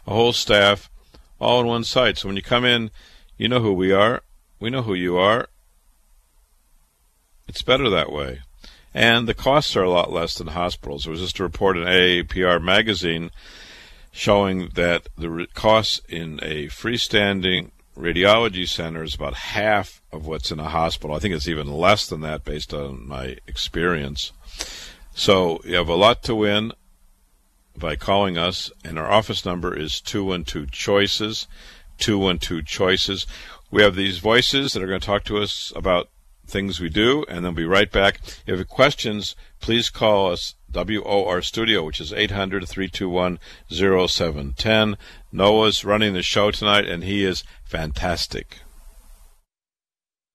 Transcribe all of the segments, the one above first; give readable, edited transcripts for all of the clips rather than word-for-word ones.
a whole staff, all in one site. So when you come in, you know who we are. We know who you are. It's better that way. And the costs are a lot less than hospitals. There was just a report in AAPR magazine showing that the costs in a freestanding radiology center is about half of what's in a hospital. I think it's even less than that based on my experience. So you have a lot to win by calling us, and our office number is 212-CHOICES, 212-CHOICES. We have these voices that are going to talk to us about things we do, and then we'll be right back. If you have questions, please call us, WOR Studio, which is 800-321-0710. Noah's running the show tonight, and he is fantastic.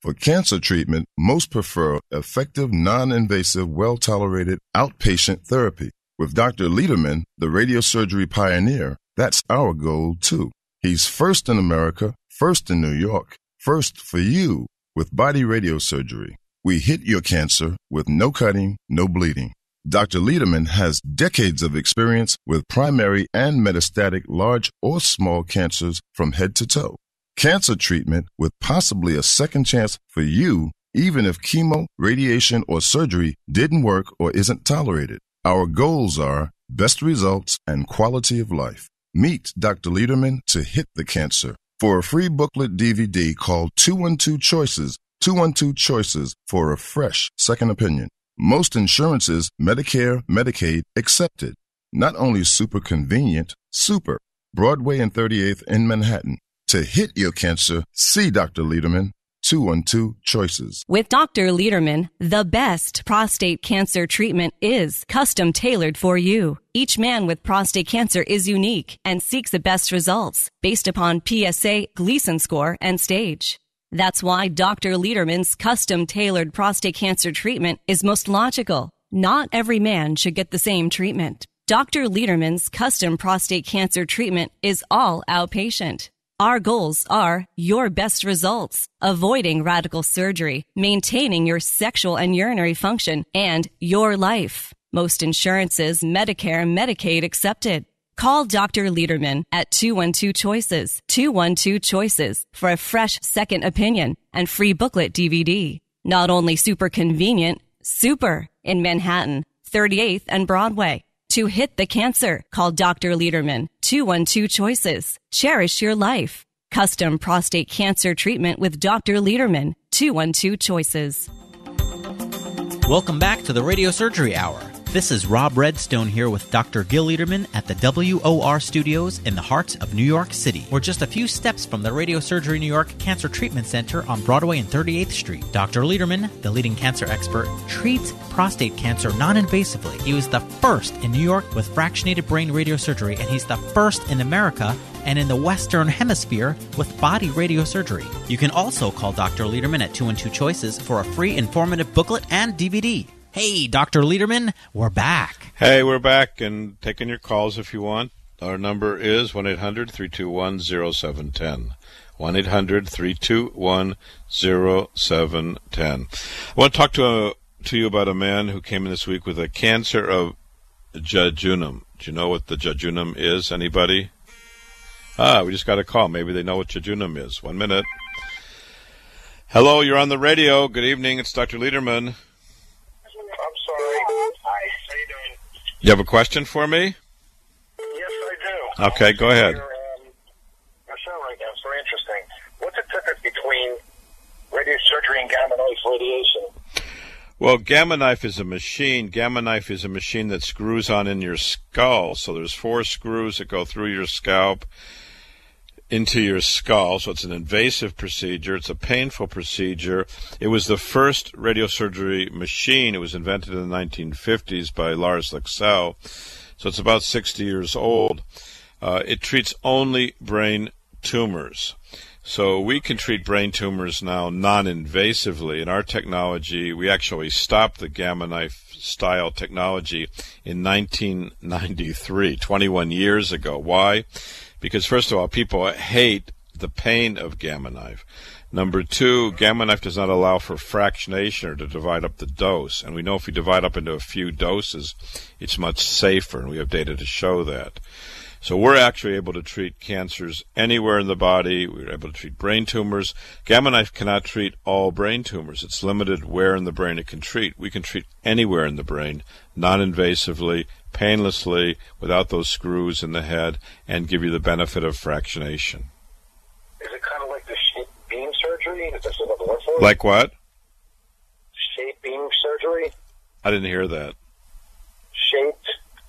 For cancer treatment, most prefer effective, non-invasive, well-tolerated outpatient therapy. With Dr. Lederman, the radiosurgery pioneer, that's our goal, too. He's first in America, first in New York, first for you with body radiosurgery. We hit your cancer with no cutting, no bleeding. Dr. Lederman has decades of experience with primary and metastatic large or small cancers from head to toe. Cancer treatment with possibly a second chance for you, even if chemo, radiation, or surgery didn't work or isn't tolerated. Our goals are best results and quality of life. Meet Dr. Lederman to hit the cancer. For a free booklet DVD, call 212-CHOICES, 212-CHOICES for a fresh second opinion. Most insurances, Medicare, Medicaid, accepted. Not only super convenient, super. Broadway and 38th in Manhattan. To hit your cancer, see Dr. Lederman, 212-CHOICES. With Dr. Lederman, the best prostate cancer treatment is custom tailored for you. Each man with prostate cancer is unique and seeks the best results based upon PSA, Gleason score, and stage. That's why Dr. Lederman's custom-tailored prostate cancer treatment is most logical. Not every man should get the same treatment. Dr. Lederman's custom prostate cancer treatment is all outpatient. Our goals are your best results, avoiding radical surgery, maintaining your sexual and urinary function, and your life. Most insurances, Medicare, Medicaid accepted. Call Dr. Lederman at 212-CHOICES, 212-CHOICES for a fresh second opinion and free booklet DVD. Not only super convenient, super in Manhattan, 38th and Broadway. To hit the cancer, call Dr. Lederman, 212-CHOICES. Cherish your life. Custom prostate cancer treatment with Dr. Lederman, 212-CHOICES. Welcome back to the Radiosurgery Hour. This is Rob Redstone here with Dr. Gil Lederman at the WOR Studios in the heart of New York City. We're just a few steps from the Radiosurgery New York Cancer Treatment Center on Broadway and 38th Street. Dr. Lederman, the leading cancer expert, treats prostate cancer non-invasively. He was the first in New York with fractionated brain radiosurgery, and he's the first in America and in the Western Hemisphere with body radiosurgery. You can also call Dr. Lederman at 212-CHOICES for a free informative booklet and DVD. Hey, Dr. Lederman, we're back. Hey, we're back and taking your calls if you want. Our number is 1-800-321-0710. 1-800-321-0710. I want to talk to you about a man who came in this week with a cancer of jejunum. Do you know what the jejunum is? Anybody? We just got a call. Maybe they know what jejunum is. 1 minute. Hello, you're on the radio. Good evening. It's Dr. Lederman. You have a question for me? Yes, I do. Okay, go ahead. Your show right now is very interesting. What's the difference between radiosurgery and gamma knife radiation? Well, gamma knife is a machine. Gamma knife is a machine that screws on in your skull. So there's 4 screws that go through your scalp into your skull. So it's an invasive procedure. It's a painful procedure. It was the first radiosurgery machine. It was invented in the 1950s by Lars Lexell. So it's about 60 years old. It treats only brain tumors. So we can treat brain tumors now non-invasively. In our technology, we actually stopped the gamma knife style technology in 1993, 21 years ago. Why? Because, first of all, people hate the pain of gamma knife. Number 2, gamma knife does not allow for fractionation or to divide up the dose. And we know if we divide up into a few doses, it's much safer, and we have data to show that. So we're actually able to treat cancers anywhere in the body. We're able to treat brain tumors. Gamma knife cannot treat all brain tumors. It's limited where in the brain it can treat. We can treat anywhere in the brain, non-invasively, painlessly, without those screws in the head, and give you the benefit of fractionation. Is it kind of like the shape beam surgery? Is this another word for it? Like what? Shape beam surgery? I didn't hear that. Shaped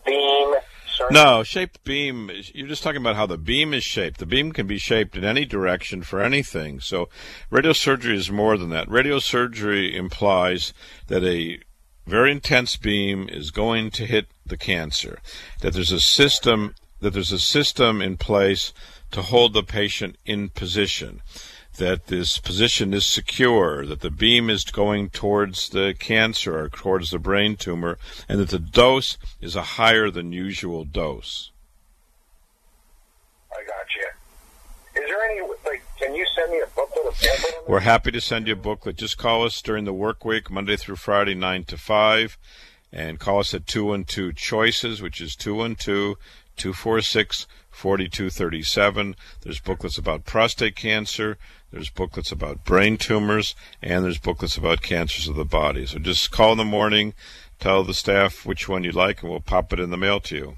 beam surgery? No, shaped beam, you're just talking about how the beam is shaped. The beam can be shaped in any direction for anything. So radiosurgery is more than that. Radiosurgery implies that a very intense beam is going to hit the cancer, that there's a system in place to hold the patient in position, that this position is secure, that the beam is going towards the cancer or towards the brain tumor, and that the dose is a higher than usual dose. I got you. Is there any, can you send me a booklet of pamphlet on We're happy to send you a booklet. Just call us during the work week, Monday through Friday, 9 to 5, and call us at 212-CHOICES, which is 212-246-4237. There's booklets about prostate cancer, there's booklets about brain tumors, and there's booklets about cancers of the body. So just call in the morning, tell the staff which one you like, and we'll pop it in the mail to you.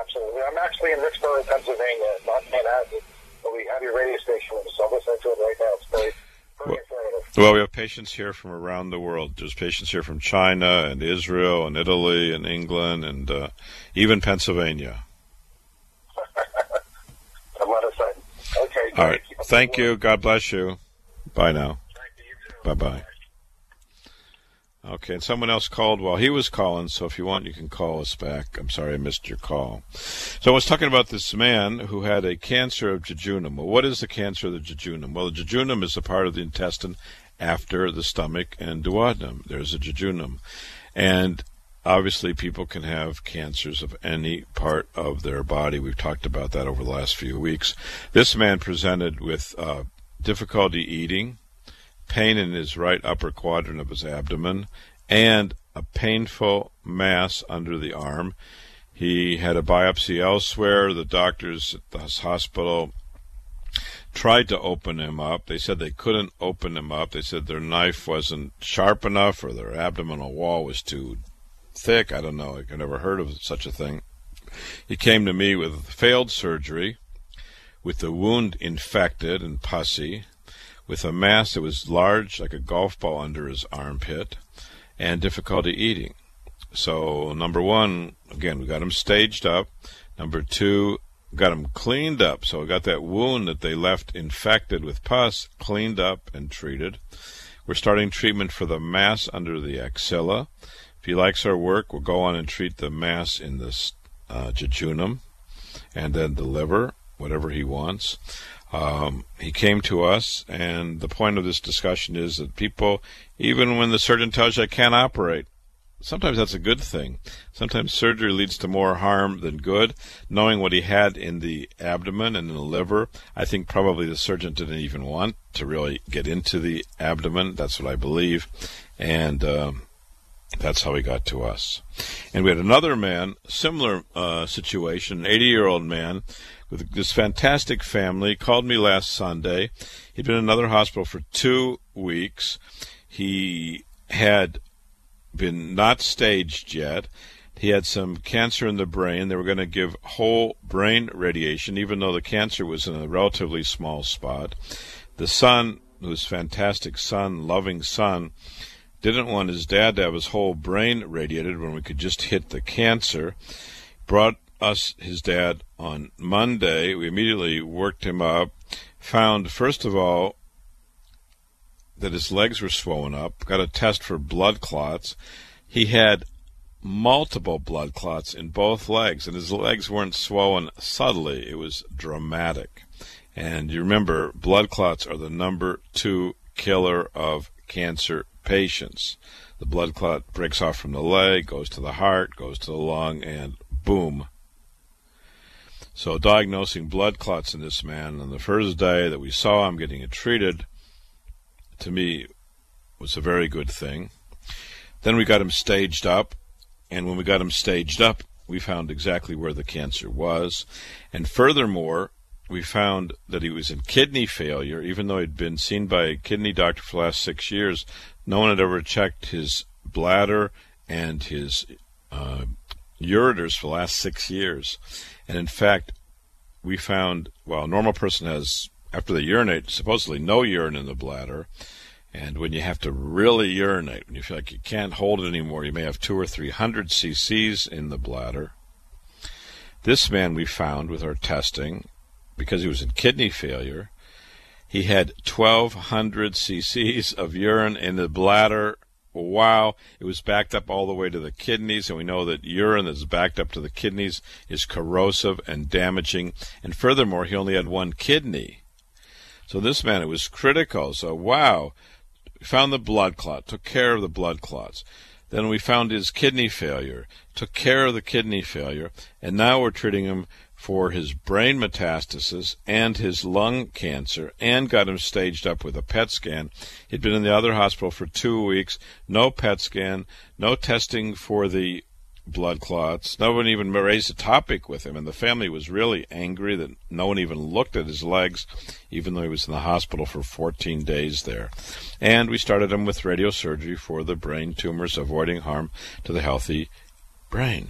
Absolutely. I'm actually in Richmond, Pennsylvania, not Manhattan, but we have your radio station, so I'm listening to it right now. It's very informative. Well, we have patients here from around the world. There's patients here from China and Israel and Italy and England and even Pennsylvania. A lot of fun. Okay. All right. Thank you. God bless you. Bye now. Thank you. You too. Bye-bye. Okay, and someone else called while he was calling, so if you want, you can call us back. I'm sorry I missed your call. So I was talking about this man who had a cancer of jejunum. Well, what is the cancer of the jejunum? Well, the jejunum is a part of the intestine after the stomach and duodenum. There's a jejunum. And obviously people can have cancers of any part of their body. We've talked about that over the last few weeks. This man presented with difficulty eating, pain in his right upper quadrant of his abdomen, and a painful mass under the arm. He had a biopsy elsewhere. The doctors at the hospital tried to open him up. They said they couldn't open him up. They said their knife wasn't sharp enough or their abdominal wall was too thick. I don't know. I've never heard of such a thing. He came to me with failed surgery, with the wound infected and pussy, with a mass that was large, like a golf ball under his armpit, and difficulty eating. So, number one, again, we got him staged up. Number two, got him cleaned up. So we got that wound that they left infected with pus cleaned up and treated. We're starting treatment for the mass under the axilla. If he likes our work, we'll go on and treat the mass in the jejunum and then the liver, whatever he wants. He came to us, and the point of this discussion is that people, even when the surgeon tells you I can't operate, sometimes that's a good thing. Sometimes surgery leads to more harm than good. Knowing what he had in the abdomen and in the liver, I think probably the surgeon didn't even want to really get into the abdomen. That's what I believe. And that's how he got to us. And we had another man, similar situation, an 80-year-old man with this fantastic family, called me last Sunday. He'd been in another hospital for 2 weeks. He had been not staged yet. He had some cancer in the brain. They were going to give whole brain radiation, even though the cancer was in a relatively small spot. The son, who's fantastic son, loving son, didn't want his dad to have his whole brain radiated when we could just hit the cancer. Brought us his dad on Monday. We immediately worked him up, found, first of all, that his legs were swollen up, got a test for blood clots. He had multiple blood clots in both legs, and his legs weren't swollen subtly. It was dramatic. And you remember, blood clots are the number 2 killer of cancer patients. The blood clot breaks off from the leg, goes to the heart, goes to the lung, and boom. So diagnosing blood clots in this man on the first day that we saw him getting it treated, to me, was a very good thing. Then we got him staged up, and when we got him staged up, we found exactly where the cancer was. And furthermore, we found that he was in kidney failure. Even though he'd been seen by a kidney doctor for the last 6 years, no one had ever checked his bladder and his ureters for the last 6 years. And in fact, we found, well, a normal person has, after they urinate, supposedly no urine in the bladder. And when you have to really urinate, when you feel like you can't hold it anymore, you may have 200 or 300 cc's in the bladder. This man we found with our testing, because he was in kidney failure, he had 1,200 cc's of urine in the bladder. Wow, it was backed up all the way to the kidneys, and we know that urine that's backed up to the kidneys is corrosive and damaging. And furthermore, he only had one kidney. So this man, it was critical. So wow, we found the blood clot, took care of the blood clots. Then we found his kidney failure, took care of the kidney failure, and now we're treating him for his brain metastasis and his lung cancer, and got him staged up with a PET scan. He'd been in the other hospital for 2 weeks, no PET scan, no testing for the blood clots. No one even raised a topic with him, and the family was really angry that no one even looked at his legs, even though he was in the hospital for 14 days there. And we started him with radiosurgery for the brain tumors, avoiding harm to the healthy brain.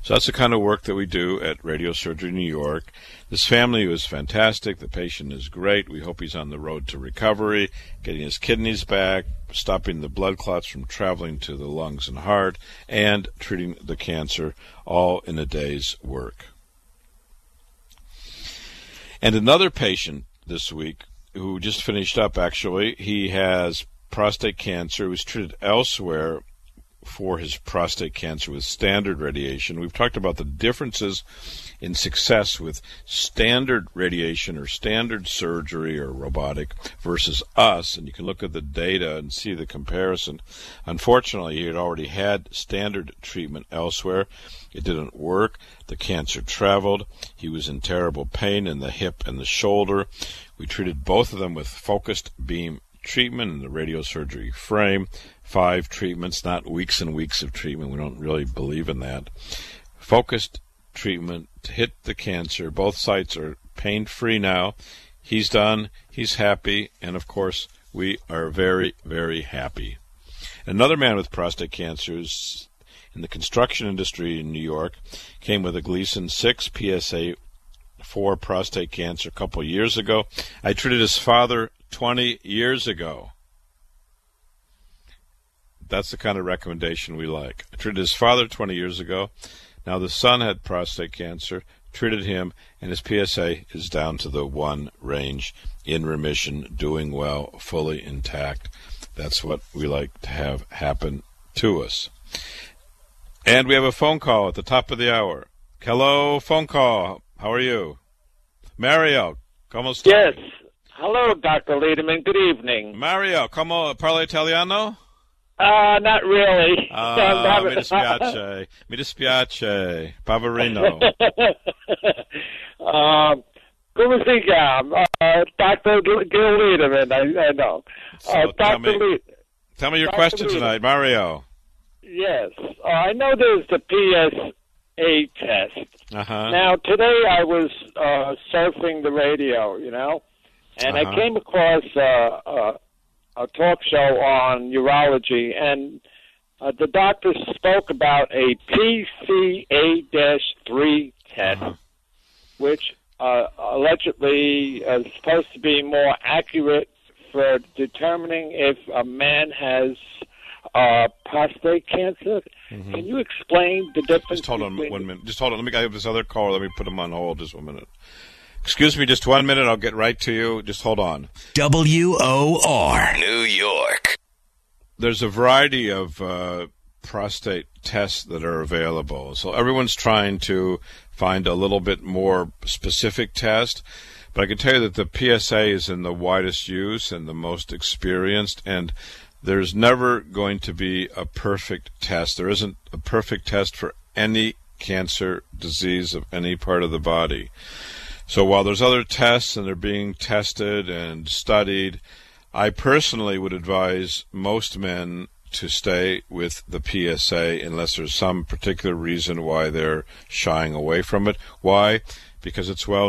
So that's the kind of work that we do at Radiosurgery New York. This family was fantastic. The patient is great. We hope he's on the road to recovery, getting his kidneys back, stopping the blood clots from traveling to the lungs and heart, and treating the cancer, all in a day's work. And another patient this week who just finished up, actually, he has prostate cancer. He was treated elsewhere for his prostate cancer with standard radiation. We've talked about the differences in success with standard radiation or standard surgery or robotic versus us, and you can look at the data and see the comparison. Unfortunately, he had already had standard treatment elsewhere. It didn't work. The cancer traveled. He was in terrible pain in the hip and the shoulder. We treated both of them with focused beam treatment in the radiosurgery frame. 5 treatments, not weeks and weeks of treatment. We don't really believe in that. Focused treatment to hit the cancer. Both sites are pain-free now. He's done. He's happy. And, of course, we are very, very happy. Another man with prostate cancer is in the construction industry in New York, came with a Gleason 6 PSA 4 prostate cancer a couple years ago. I treated his father 20 years ago. That's the kind of recommendation we like. I treated his father 20 years ago. Now the son had prostate cancer, treated him, and his PSA is down to the 1 range, in remission, doing well, fully intact. That's what we like to have happen to us. And we have a phone call at the top of the hour. Hello, phone call. How are you? Mario, ¿cómo está? Yes. Hello, Dr. Lederman. Good evening. Mario, ¿cómo parla italiano? Not really. Mi dispiace. Mi dispiace. Paverino. Come si chiama? Dr. Gil Lederman, I know. So tell me your question tonight, Mario. Yes. I know there's the PSA test. Uh-huh. Now, today I was surfing the radio, and I came across a talk show on urology, and the doctor spoke about a PCA-3 test, which allegedly is supposed to be more accurate for determining if a man has prostate cancer. Mm-hmm. Can you explain the difference? Just hold on 1 minute. Just hold on. Let me get this other caller. Let me put him on hold just 1 minute. Excuse me, just 1 minute. I'll get right to you. Just hold on. WOR, New York. There's a variety of prostate tests that are available. So everyone's trying to find a little bit more specific test. But I can tell you that the PSA is in the widest use and the most experienced, and there's never going to be a perfect test. There isn't a perfect test for any cancer disease of any part of the body. So while there's other tests and they're being tested and studied, I personally would advise most men to stay with the PSA unless there's some particular reason why they're shying away from it. Why? Because it's well